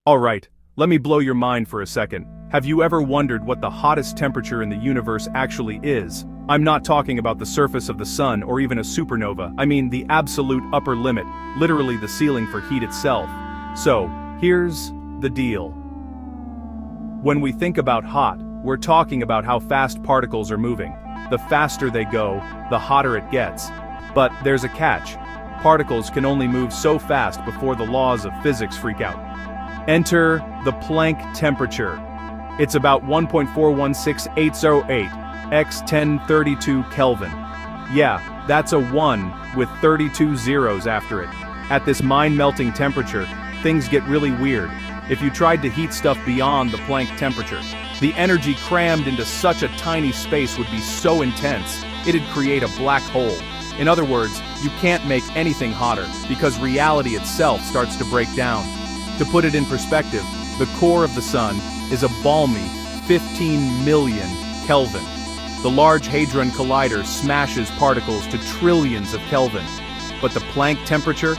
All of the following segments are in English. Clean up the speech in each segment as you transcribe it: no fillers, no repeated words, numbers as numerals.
Alright, let me blow your mind for a second. Have you ever wondered what the hottest temperature in the universe actually is? I'm not talking about the surface of the sun or even a supernova. I mean the absolute upper limit, literally the ceiling for heat itself. So, here's the deal. When we think about hot, we're talking about how fast particles are moving. The faster they go, the hotter it gets. But there's a catch. Particles can only move so fast before the laws of physics freak out. Enter the Planck temperature. It's about 1.416808 x 1032 Kelvin. Yeah, that's a 1 with 32 zeros after it. At this mind-melting temperature, things get really weird. If you tried to heat stuff beyond the Planck temperature, the energy crammed into such a tiny space would be so intense, it'd create a black hole. In other words, you can't make anything hotter, because reality itself starts to break down. To put it in perspective, the core of the sun is a balmy 15 million Kelvin. The Large Hadron Collider smashes particles to trillions of Kelvin. But the Planck temperature?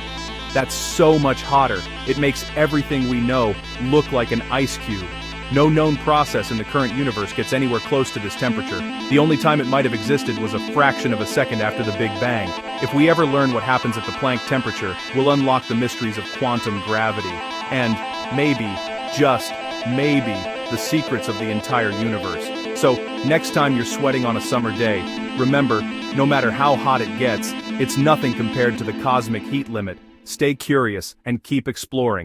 That's so much hotter, it makes everything we know look like an ice cube. No known process in the current universe gets anywhere close to this temperature. The only time it might have existed was a fraction of a second after the Big Bang. If we ever learn what happens at the Planck temperature, we'll unlock the mysteries of quantum gravity. And maybe, just maybe, the secrets of the entire universe. So, next time you're sweating on a summer day, remember, no matter how hot it gets, it's nothing compared to the cosmic heat limit. Stay curious and keep exploring.